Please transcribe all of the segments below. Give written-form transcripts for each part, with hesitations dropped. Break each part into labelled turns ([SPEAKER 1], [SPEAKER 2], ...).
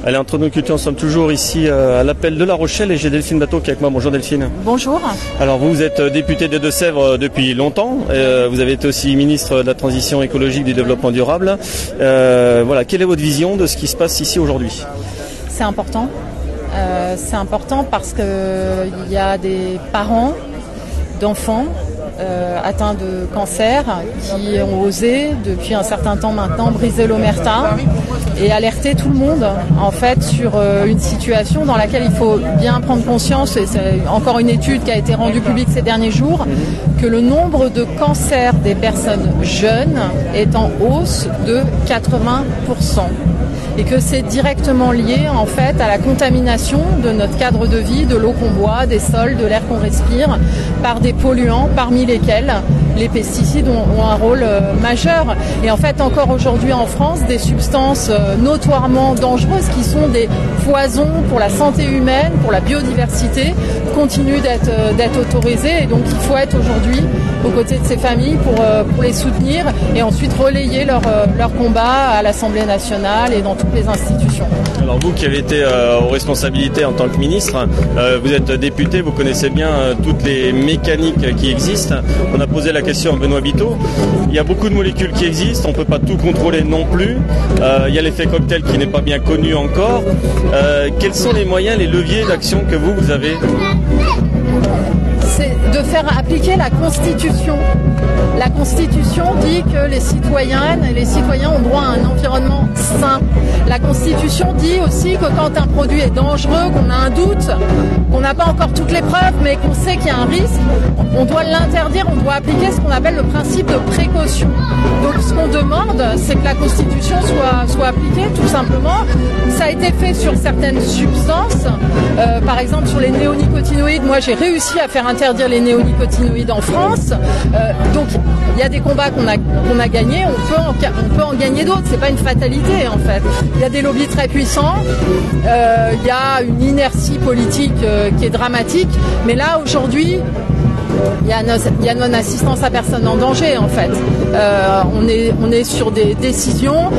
[SPEAKER 1] Allez, entre nos cultures, nous sommes toujours ici à l'appel de La Rochelle et j'ai Delphine Bateau qui est avec moi. Bonjour Delphine.
[SPEAKER 2] Bonjour.
[SPEAKER 1] Alors vous êtes députée des Deux-Sèvres depuis longtemps. Vous avez été aussi ministre de la Transition écologique du développement durable. Voilà, quelle est votre vision de ce qui se passe ici aujourd'hui ?
[SPEAKER 2] C'est important. C'est important parce qu'il y a des parents d'enfants atteints de cancer qui ont osé depuis un certain temps maintenant briser l'omerta et alerter tout le monde en fait sur une situation dans laquelle il faut bien prendre conscience, et c'est encore une étude qui a été rendue publique ces derniers jours, que le nombre de cancers des personnes jeunes est en hausse de 80%. Et que c'est directement lié en fait à la contamination de notre cadre de vie, de l'eau qu'on boit, des sols, de l'air qu'on respire, par des polluants, parmi lesquels les pesticides ont un rôle majeur. Et en fait, encore aujourd'hui en France, des substances notoirement dangereuses qui sont des poisons pour la santé humaine, pour la biodiversité, continuent d'être autorisées. Et donc il faut être aujourd'hui aux côtés de ces familles pour les soutenir et ensuite relayer leur combat à l'Assemblée nationale et dans toutes les institutions.
[SPEAKER 1] Alors vous qui avez été aux responsabilités en tant que ministre, vous êtes député, vous connaissez bien toutes les mécaniques qui existent. On a posé la question à Benoît Biteau. Il y a beaucoup de molécules qui existent, on ne peut pas tout contrôler non plus. Il y a l'effet cocktail qui n'est pas bien connu encore. Quels sont les moyens, les leviers d'action que vous avez ?
[SPEAKER 2] C'est de faire appliquer la Constitution. La Constitution dit que les citoyennes et les citoyens ont droit à un environnement sain. La Constitution dit aussi que quand un produit est dangereux, qu'on a un doute, qu'on n'a pas encore toutes les preuves, mais qu'on sait qu'il y a un risque, on doit l'interdire, on doit appliquer ce qu'on appelle le principe de précaution. Donc ce qu'on demande, c'est que la Constitution soit appliquée, tout simplement. Ça a été fait sur certaines substances, par exemple sur les néonicotinoïdes. Moi, j'ai réussi à faire interdire les néonicotinoïdes en France. Donc il y a des combats qu'on a gagnés, on peut en gagner d'autres, c'est pas une fatalité en fait. Il y a des lobbies très puissants, il y a une inertie politique qui est dramatique, mais là aujourd'hui il y a non-assistance à personne en danger en fait. On est sur des décisions,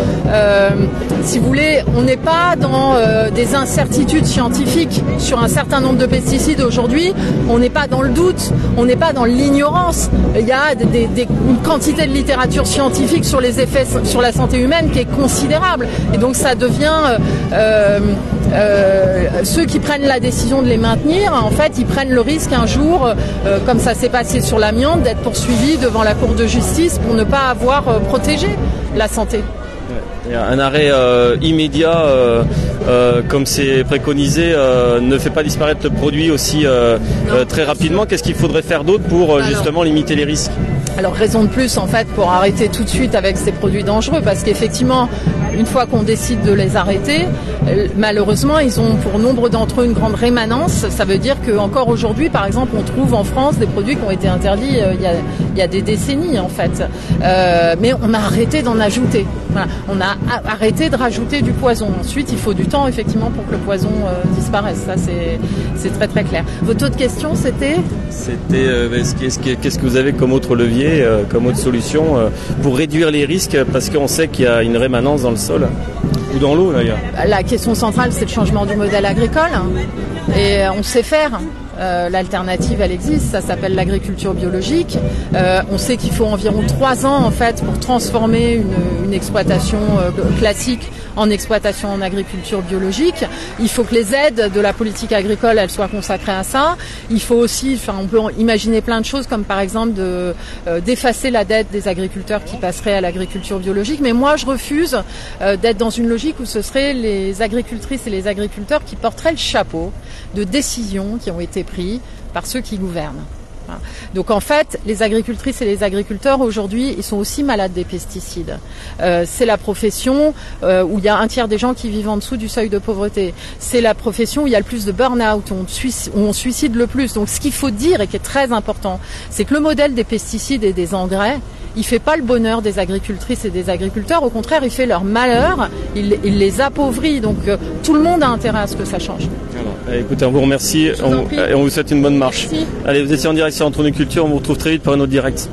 [SPEAKER 2] si vous voulez, on n'est pas dans des incertitudes scientifiques sur un certain nombre de pesticides aujourd'hui, on n'est pas dans le doute, on n'est pas dans l'ignorance. Il y a une quantité de littérature scientifique sur les effets sur la santé humaine qui est considérable. Et donc ça devient... ceux qui prennent la décision de les maintenir, en fait, ils prennent le risque un jour, comme ça s'est passé sur l'amiante, d'être poursuivis devant la Cour de justice pour ne pas avoir protégé la santé.
[SPEAKER 1] Un arrêt immédiat, comme c'est préconisé, ne fait pas disparaître le produit aussi très rapidement. Qu'est-ce qu'il faudrait faire d'autre pour justement limiter les risques ?
[SPEAKER 2] Alors raison de plus en fait pour arrêter tout de suite avec ces produits dangereux, parce qu'effectivement une fois qu'on décide de les arrêter, malheureusement ils ont pour nombre d'entre eux une grande rémanence. Ça veut dire qu'encore aujourd'hui par exemple on trouve en France des produits qui ont été interdits il y a des décennies en fait, mais on a arrêté d'en ajouter. Voilà. On a arrêté de rajouter du poison. Ensuite il faut du temps effectivement pour que le poison disparaisse. Ça c'est très très clair. Votre autre question c'était qu'est-ce que vous avez comme autre levier, comme autre solution pour réduire les risques, parce qu'on sait qu'il y a une rémanence dans le sol ou dans l'eau d'ailleurs. La question centrale c'est le changement du modèle agricole et on sait faire. L'alternative elle existe, ça s'appelle l'agriculture biologique. On sait qu'il faut environ 3 ans en fait pour transformer une exploitation classique en exploitation en agriculture biologique. Il faut que les aides de la politique agricole elles soient consacrées à ça. Il faut aussi, on peut imaginer plein de choses comme par exemple d'effacer la dette des agriculteurs qui passeraient à l'agriculture biologique. Mais moi je refuse d'être dans une logique où ce seraient les agricultrices et les agriculteurs qui porteraient le chapeau de décisions qui ont été prises par ceux qui gouvernent. Voilà. Donc en fait, les agricultrices et les agriculteurs aujourd'hui, ils sont aussi malades des pesticides. C'est la profession où il y a un tiers des gens qui vivent en dessous du seuil de pauvreté. C'est la profession où il y a le plus de burn-out, où on suicide le plus. Donc ce qu'il faut dire et qui est très important, c'est que le modèle des pesticides et des engrais, il fait pas le bonheur des agricultrices et des agriculteurs. Au contraire, il fait leur malheur, il les appauvrit. Donc tout le monde a intérêt à ce que ça change.
[SPEAKER 1] Alors, écoutez, on vous remercie et on vous souhaite une bonne marche.
[SPEAKER 2] Merci.
[SPEAKER 1] Allez, vous étiez en direct sur Entre nos cultures, on vous retrouve très vite pour un autre direct.